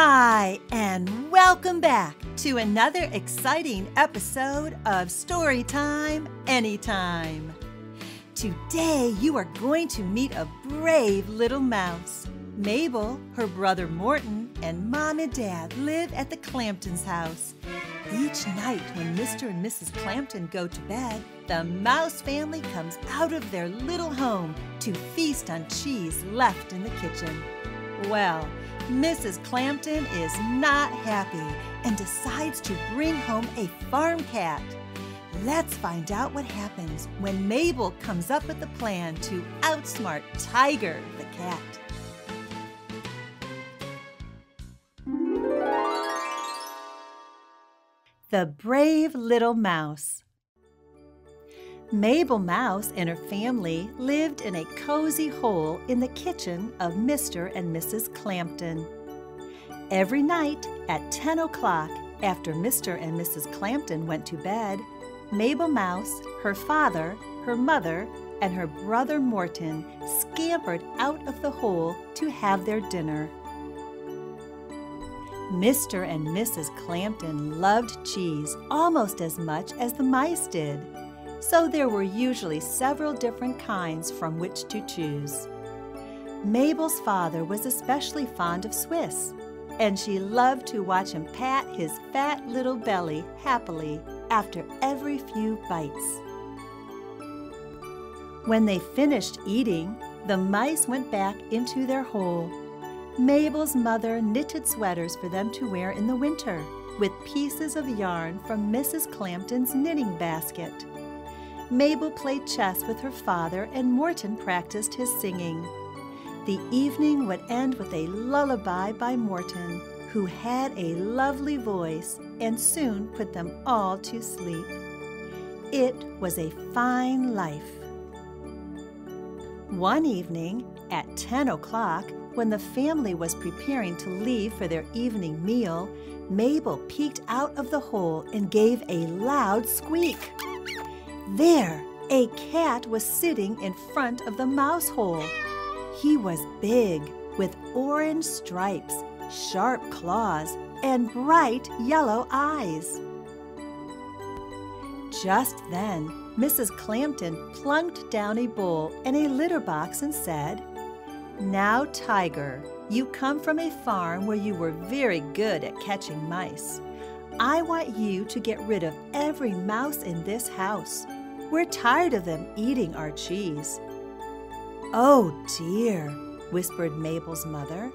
Hi, and welcome back to another exciting episode of Storytime Anytime. Today, you are going to meet a brave little mouse. Mabel, her brother Morton, and Mom and Dad live at the Clampton's house. Each night when Mr. and Mrs. Clampton go to bed, the mouse family comes out of their little home to feast on cheese left in the kitchen. Well, Mrs. Clampton is not happy and decides to bring home a farm cat. Let's find out what happens when Mabel comes up with a plan to outsmart Tiger the cat. The Brave Little Mouse. Mabel Mouse and her family lived in a cozy hole in the kitchen of Mr. and Mrs. Clampton. Every night at 10 o'clock, after Mr. and Mrs. Clampton went to bed, Mabel Mouse, her father, her mother, and her brother Morton scampered out of the hole to have their dinner. Mr. and Mrs. Clampton loved cheese almost as much as the mice did, so there were usually several different kinds from which to choose. Mabel's father was especially fond of Swiss, and she loved to watch him pat his fat little belly happily after every few bites. When they finished eating, the mice went back into their hole. Mabel's mother knitted sweaters for them to wear in the winter, with pieces of yarn from Mrs. Clampton's knitting basket. Mabel played chess with her father, and Morton practiced his singing. The evening would end with a lullaby by Morton, who had a lovely voice and soon put them all to sleep. It was a fine life. One evening at 10 o'clock, when the family was preparing to leave for their evening meal, Mabel peeked out of the hole and gave a loud squeak. There, a cat was sitting in front of the mouse hole. He was big, with orange stripes, sharp claws, and bright yellow eyes. Just then, Mrs. Clampton plunked down a bowl and a litter box and said, "Now, Tiger, you come from a farm where you were very good at catching mice. I want you to get rid of every mouse in this house. We're tired of them eating our cheese." "Oh dear," whispered Mabel's mother.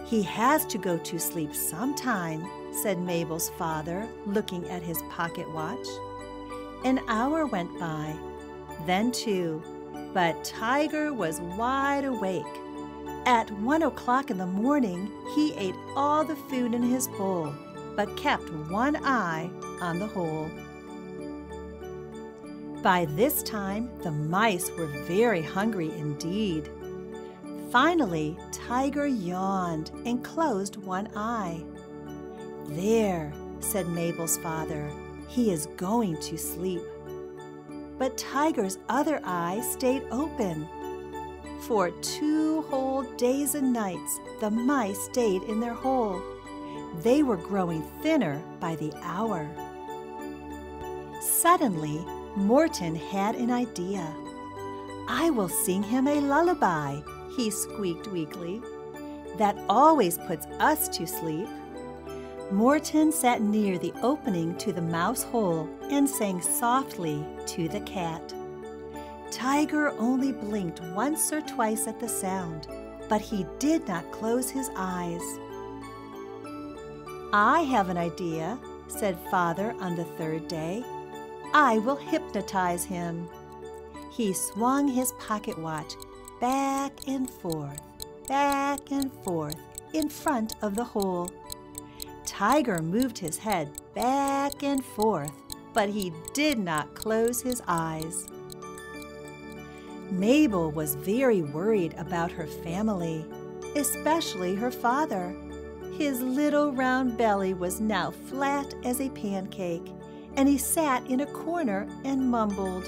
"He has to go to sleep sometime," said Mabel's father, looking at his pocket watch. An hour went by, then two, but Tiger was wide awake. At 1 o'clock in the morning, he ate all the food in his bowl, but kept one eye on the hole. By this time, the mice were very hungry indeed. Finally, Tiger yawned and closed one eye. "There," said Mabel's father, "he is going to sleep." But Tiger's other eye stayed open. For 2 whole days and nights, the mice stayed in their hole. They were growing thinner by the hour. Suddenly, Morton had an idea. "I will sing him a lullaby," he squeaked weakly. "That always puts us to sleep." Morton sat near the opening to the mouse hole and sang softly to the cat. Tiger only blinked once or twice at the sound, but he did not close his eyes. "I have an idea," said Father on the 3rd day. "I will hypnotize him." He swung his pocket watch back and forth in front of the hole. Tiger moved his head back and forth, but he did not close his eyes. Mabel was very worried about her family, especially her father. His little round belly was now flat as a pancake, and he sat in a corner and mumbled,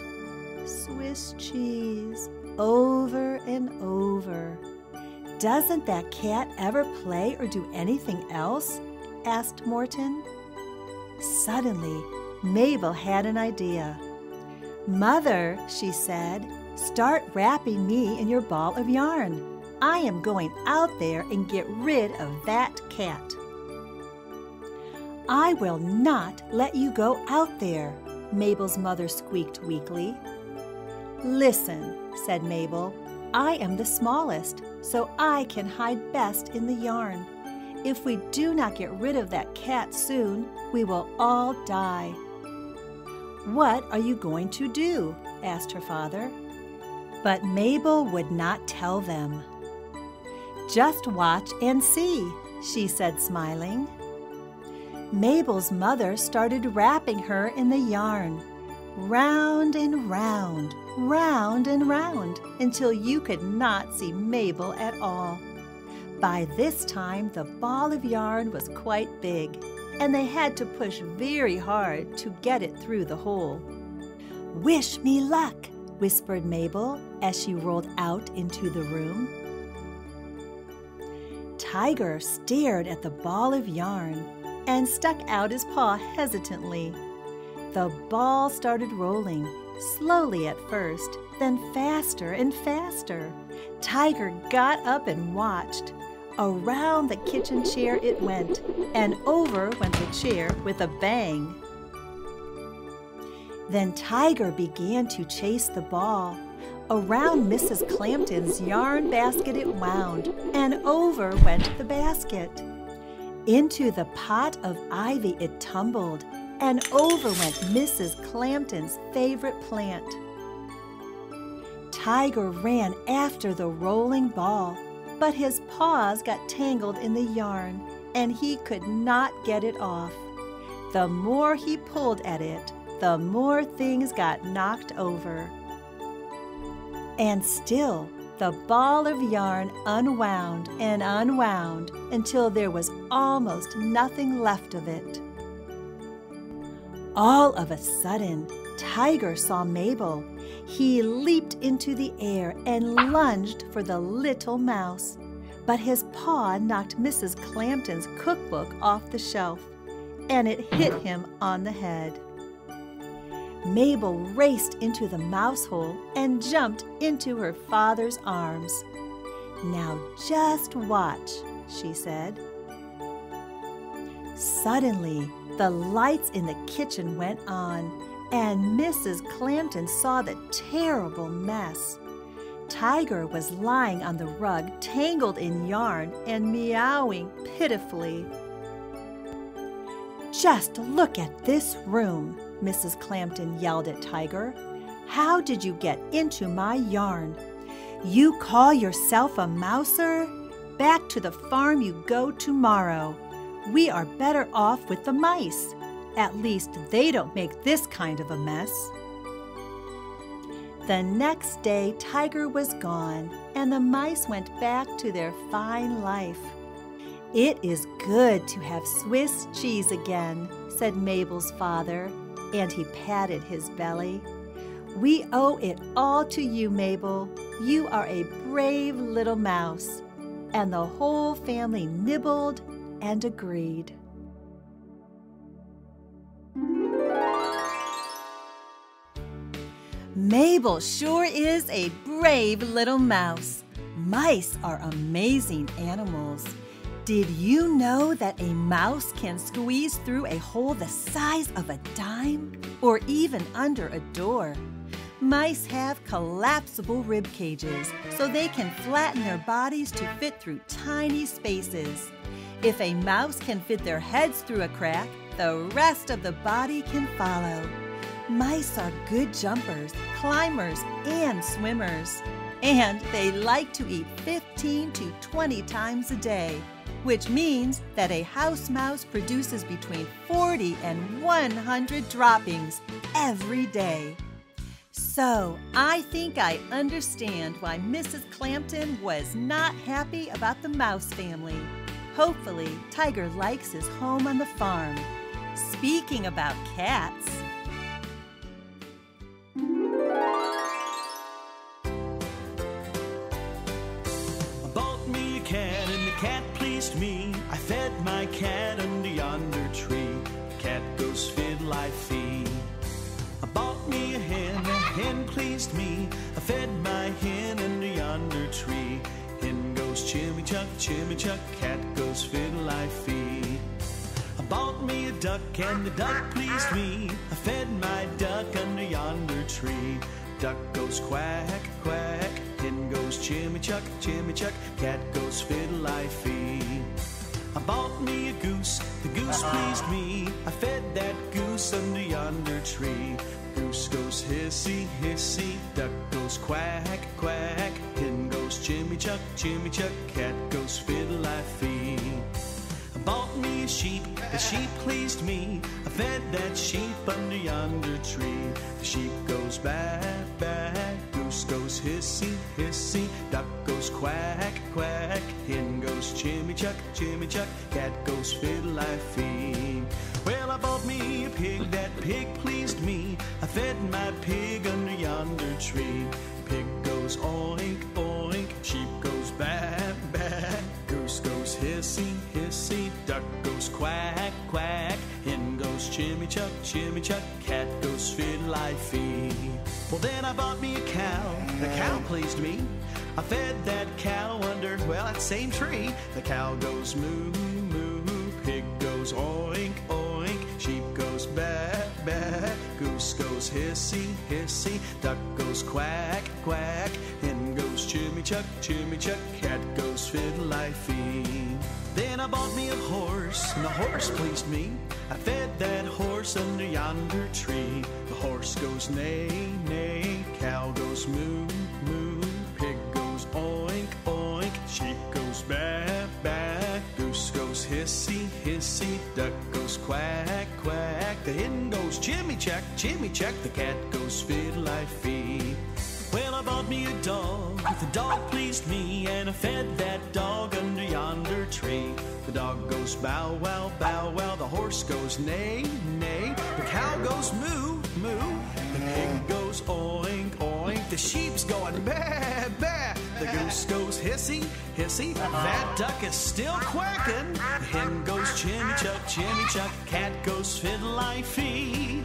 "Swiss cheese," over and over. "Doesn't that cat ever play or do anything else?" asked Morton. Suddenly, Mabel had an idea. "Mother," she said, "start wrapping me in your ball of yarn. I am going out there and get rid of that cat." "I will not let you go out there," Mabel's mother squeaked weakly. "Listen," said Mabel, "I am the smallest, so I can hide best in the yarn. If we do not get rid of that cat soon, we will all die." "What are you going to do?" asked her father. But Mabel would not tell them. "Just watch and see," she said, smiling. Mabel's mother started wrapping her in the yarn, round and round, round and round, until you could not see Mabel at all. By this time, the ball of yarn was quite big, and they had to push very hard to get it through the hole. "Wish me luck," whispered Mabel as she rolled out into the room. Tiger stared at the ball of yarn and stuck out his paw hesitantly. The ball started rolling, slowly at first, then faster and faster. Tiger got up and watched. Around the kitchen chair it went, and over went the chair with a bang. Then Tiger began to chase the ball. Around Mrs. Clampton's yarn basket it wound, and over went the basket. Into the pot of ivy it tumbled, and over went Mrs. Clampton's favorite plant. Tiger ran after the rolling ball, but his paws got tangled in the yarn, and he could not get it off. The more he pulled at it, the more things got knocked over. And still, the ball of yarn unwound and unwound until there was almost nothing left of it. All of a sudden, Tiger saw Mabel. He leaped into the air and lunged for the little mouse, but his paw knocked Mrs. Clampton's cookbook off the shelf, and it hit him on the head. Mabel raced into the mouse hole and jumped into her father's arms. "Now just watch," she said. Suddenly, the lights in the kitchen went on, and Mrs. Clampton saw the terrible mess. Tiger was lying on the rug, tangled in yarn and meowing pitifully. "Just look at this room," Mrs. Clampton yelled at Tiger. "How did you get into my yarn? You call yourself a mouser? Back to the farm you go tomorrow. We are better off with the mice. At least they don't make this kind of a mess." The next day, Tiger was gone, and the mice went back to their fine life. "It is good to have Swiss cheese again," said Mabel's father, and he patted his belly. "We owe it all to you, Mabel. You are a brave little mouse." And the whole family nibbled and agreed. Mabel sure is a brave little mouse. Mice are amazing animals. Did you know that a mouse can squeeze through a hole the size of a dime, or even under a door? Mice have collapsible rib cages, so they can flatten their bodies to fit through tiny spaces. If a mouse can fit their heads through a crack, the rest of the body can follow. Mice are good jumpers, climbers, and swimmers. And they like to eat 15 to 20 times a day, which means that a house mouse produces between 40 and 100 droppings every day. So I think I understand why Mrs. Clampton was not happy about the mouse family. Hopefully, Tiger likes his home on the farm. Speaking about cats, I bought me a cat pleased me. I fed my cat under yonder tree. Cat goes fiddle-I-fee. I bought me a hen pleased me. I fed my hen under yonder tree. Hen goes chimmy-chuck, cat goes fiddle-I-fee. I bought me a duck and the duck pleased me. I fed my duck under yonder tree. Duck goes quack, quack. Hen goes chimmy-chuck, cat goes fiddle-I-fee. I bought me a goose, the goose pleased me. I fed that goose under yonder tree. Goose goes hissy, hissy. Duck goes quack, quack. Hen goes chimmy-chuck, cat goes fiddle-I-fee. I bought me a sheep, the sheep pleased me. I fed that sheep under yonder tree. The sheep goes baa, baa. Goose goes hissy, hissy. Duck goes quack, quack. Hen goes chimmy-chuck, cat goes fiddle-I-fee. Well, I bought me a pig, that pig pleased me. I fed my pig under yonder tree. Pig goes oink, oink. Sheep goes baa, baa. Goose goes hissy, hissy. Duck goes quack, quack. Hen goes chimmy-chuck, cat goes fiddle-I-fee. Well, then I bought me a cow. The cow pleased me. I fed that cow under, well, that same tree. The cow goes moo, moo. Pig goes oink, oink. Sheep goes baa, baa. Goose goes hissy, hissy. Duck goes quack, quack. Hen goes chimmy-chuck, cat goes fiddle-I-fee. Then I bought me a horse, and the horse pleased me. I fed that horse under yonder tree. The horse goes neigh, neigh. Cow goes moo, moo. Pig goes oink, oink. Sheep goes baa, baa. Goose goes hissy, hissy. Duck goes quack, quack. The hen goes chimmy-chuck, the cat goes fiddle-I-fee. Well, I bought me a dog, the dog pleased me, and I fed that dog under yonder tree. The dog goes bow, wow, bow, wow. The horse goes neigh, neigh. The cow goes moo, moo. The pig goes oink, oink. The sheep's going baa, baa. The goose goes hissy, hissy. That duck is still quacking. The hen goes chimmy-chuck, cat goes fiddle-I-fee.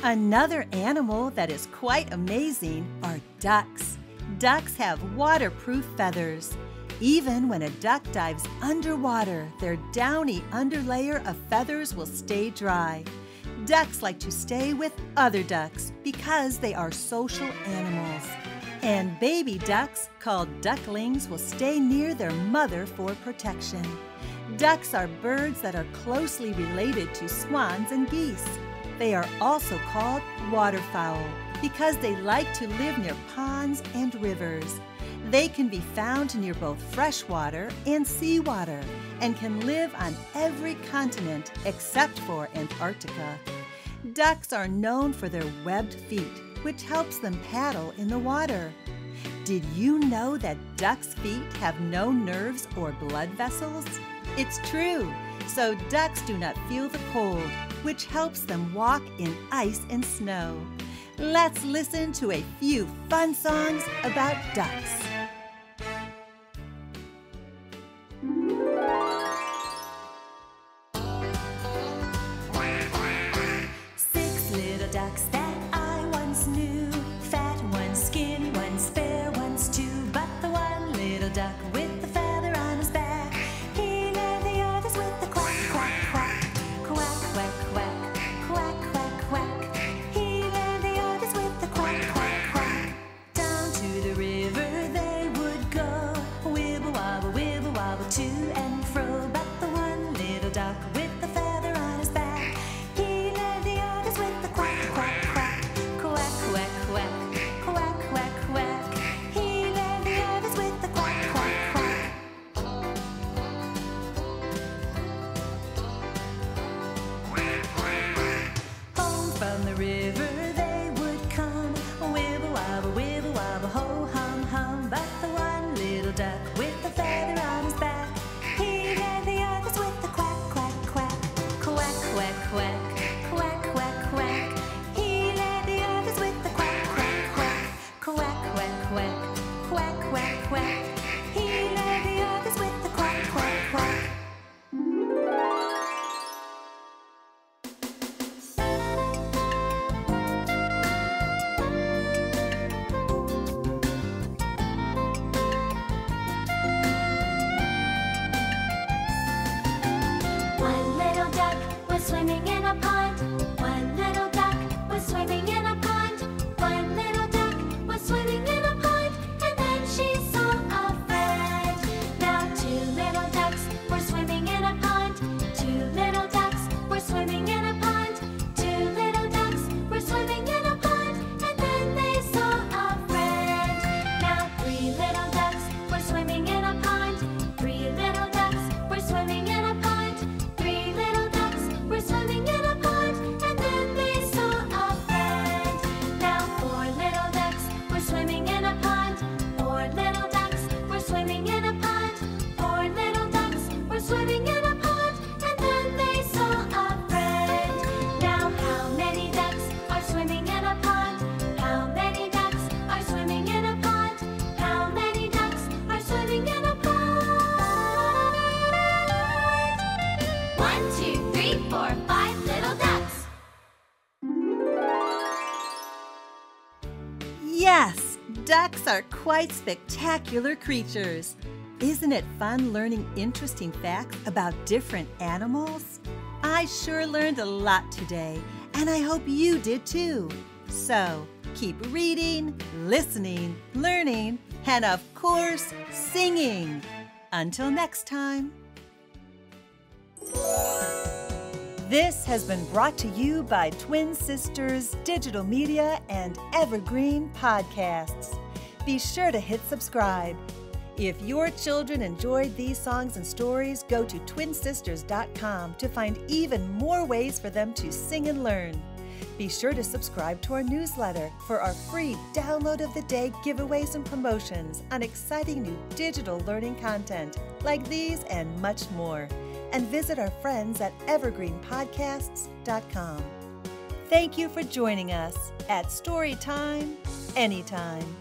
Another animal that is quite amazing are ducks. Ducks have waterproof feathers. Even when a duck dives underwater, their downy underlayer of feathers will stay dry. Ducks like to stay with other ducks because they are social animals. And baby ducks, called ducklings, will stay near their mother for protection. Ducks are birds that are closely related to swans and geese. They are also called waterfowl because they like to live near ponds and rivers. They can be found near both freshwater and seawater and can live on every continent except for Antarctica. Ducks are known for their webbed feet, which helps them paddle in the water. Did you know that ducks' feet have no nerves or blood vessels? It's true. So ducks do not feel the cold, which helps them walk in ice and snow. Let's listen to a few fun songs about ducks. Six little ducks that I once knew. Fat, one skinny, one spare, one's two. But the one little duck with the feather on his back, he led the others with the quack, quack, quack. Quack, quack, quack, quack, quack, quack. He led the others with the quack, quack, quack. Down to the river they Yes, ducks are quite spectacular creatures. Isn't it fun learning interesting facts about different animals? I sure learned a lot today, and I hope you did too. So, keep reading, listening, learning, and of course, singing. Until next time. This has been brought to you by Twin Sisters Digital Media and Evergreen Podcasts. Be sure to hit subscribe. If your children enjoyed these songs and stories, go to twinsisters.com to find even more ways for them to sing and learn. Be sure to subscribe to our newsletter for our free download of the day giveaways and promotions on exciting new digital learning content like these and much more. And visit our friends at evergreenpodcasts.com. Thank you for joining us at Storytime Anytime.